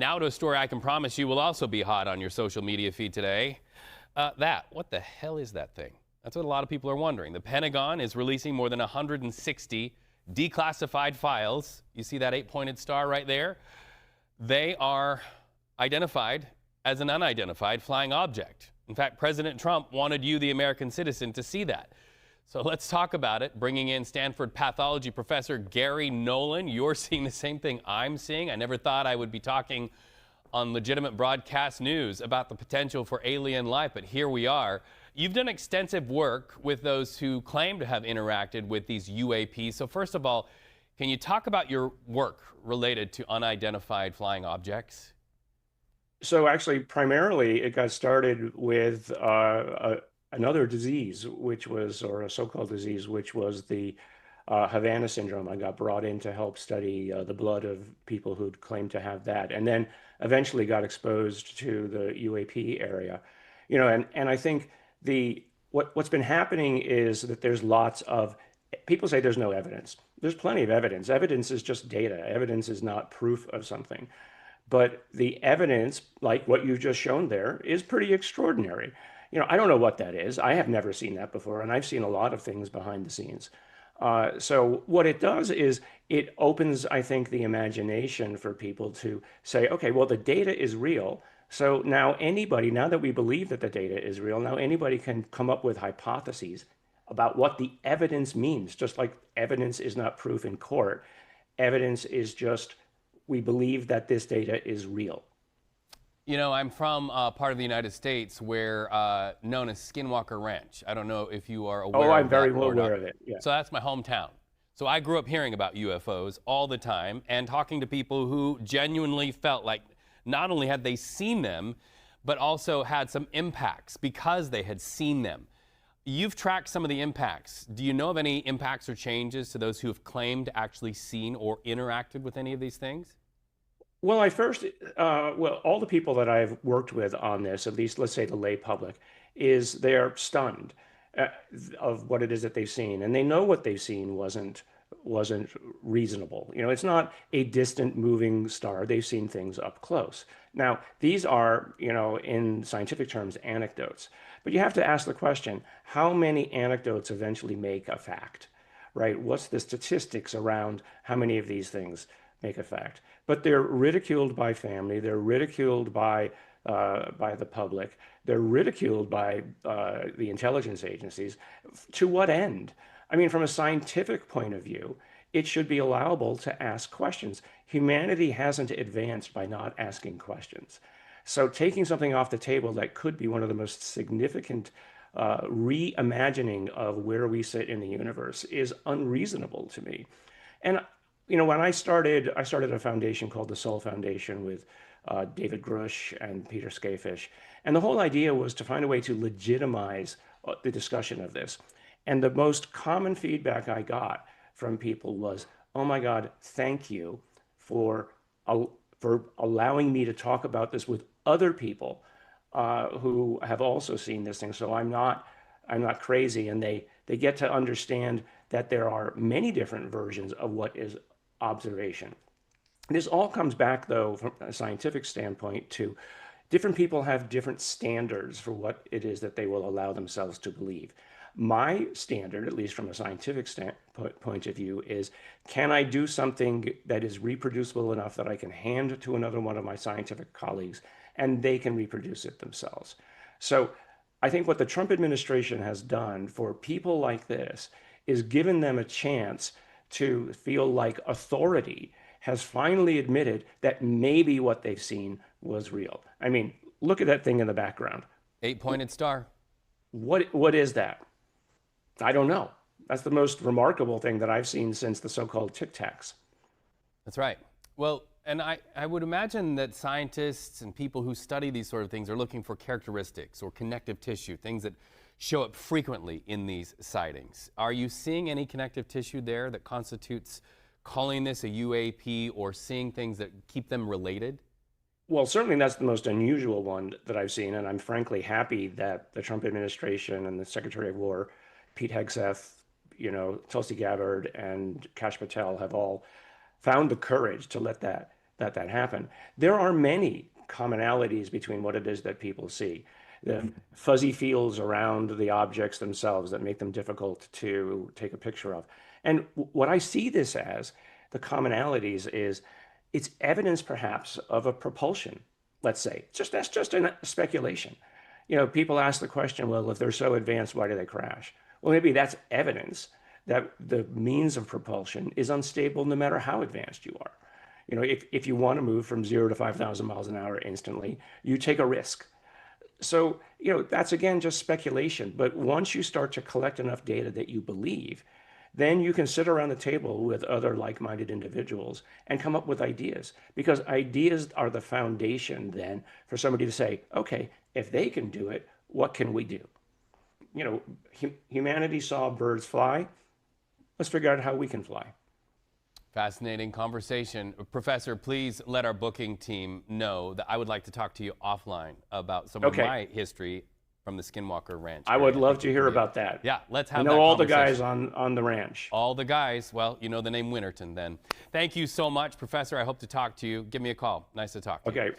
Now to a story I can promise you will also be hot on your social media feed today. What the hell is that thing? That's what a lot of people are wondering. The Pentagon is releasing more than 160 declassified files. You see that 8-pointed star right there? They are identified as an unidentified flying object. In fact, President Trump wanted you, the American citizen, to see that. So let's talk about it, bringing in Stanford pathology professor Garry Nolan. You're seeing the same thing I'm seeing. I never thought I would be talking on legitimate broadcast news about the potential for alien life, but here we are. You've done extensive work with those who claim to have interacted with these UAPs. So first of all, can you talk about your work related to unidentified flying objects? So actually, primarily, it got started with another disease, or a so-called disease, which was the Havana syndrome. I got brought in to help study the blood of people who'd claimed to have that, and then eventually got exposed to the UAP area. And I think what's been happening is that there's lots of people say there's no evidence. There's plenty of evidence. Evidence is just data. Evidence is not proof of something. But the evidence, like what you've just shown there, is pretty extraordinary. I don't know what that is. I have never seen that before, and I've seen a lot of things behind the scenes. So what it does is it opens, I think, the imagination for people to say, okay, well, the data is real. So now that we believe that the data is real, now anybody can come up with hypotheses about what the evidence means. Just like evidence is not proof in court, evidence is just, we believe that this data is real. I'm from part of the United States where known as Skinwalker Ranch. I don't know if you are aware of that. Oh, I'm very well aware of it. Yeah. So that's my hometown. So I grew up hearing about UFOs all the time and talking to people who genuinely felt like not only had they seen them, but also had some impacts because they had seen them. You've tracked some of the impacts. Do you know of any impacts or changes to those who have claimed to actually seen or interacted with any of these things? Well, all the people that I've worked with on this, at least let's say the lay public, they're stunned of what it is that they've seen, and they know what they've seen wasn't reasonable. It's not a distant moving star. They've seen things up close. Now, these are, in scientific terms, anecdotes, but you have to ask the question: how many anecdotes eventually make a fact, right? What's the statistics around how many of these things make a fact? But they're ridiculed by family. They're ridiculed by the public. They're ridiculed by the intelligence agencies. To what end? I mean, from a scientific point of view, it should be allowable to ask questions. Humanity hasn't advanced by not asking questions. So taking something off the table that could be one of the most significant reimagining of where we sit in the universe is unreasonable to me. And when I started a foundation called the Soul Foundation with David Grush and Peter Skafish. And the whole idea was to find a way to legitimize the discussion of this. And the most common feedback I got from people was, oh my God, thank you for allowing me to talk about this with other people who have also seen this thing. So I'm not crazy. And they get to understand that there are many different versions of what is observation. This all comes back, though, from a scientific standpoint to different people have different standards for what it is that they will allow themselves to believe. My standard, at least from a scientific point of view, is can I do something that is reproducible enough that I can hand to another one of my scientific colleagues and they can reproduce it themselves? So I think what the Trump administration has done for people like this is given them a chance to feel like authority has finally admitted that maybe what they've seen was real. I mean, look at that thing in the background. 8-pointed star. What is that? I don't know. That's the most remarkable thing that I've seen since the so-called Tic Tacs. That's right. Well, and I would imagine that scientists and people who study these sort of things are looking for characteristics or connective tissue, things that show up frequently in these sightings. Are you seeing any connective tissue there that constitutes calling this a UAP or seeing things that keep them related? Well, certainly that's the most unusual one that I've seen, and I'm frankly happy that the Trump administration and the Secretary of War, Pete Hegseth, Tulsi Gabbard, and Kash Patel have all found the courage to let that that happened. There are many commonalities between what it is that people see. The fuzzy feels around the objects themselves that make them difficult to take a picture of. And what I see this as, the commonalities, is it's evidence perhaps of a propulsion, let's say. That's just a speculation. People ask the question, well, if they're so advanced, why do they crash? Well, maybe that's evidence that the means of propulsion is unstable no matter how advanced you are. If you want to move from 0 to 5,000 miles an hour instantly, you take a risk. So, that's again just speculation. But once you start to collect enough data that you believe, then you can sit around the table with other like-minded individuals and come up with ideas, because ideas are the foundation then for somebody to say, okay, if they can do it, what can we do? Humanity saw birds fly. Let's figure out how we can fly. Fascinating conversation. Professor, please let our booking team know that I would like to talk to you offline about some of my history from the Skinwalker Ranch. I would love to hear about that. Yeah, let's have that I know all the conversation. guys on the ranch. All the guys. Well, you know the name Winterton then. Thank you so much, Professor. I hope to talk to you. Give me a call. Nice to talk to you. Okay.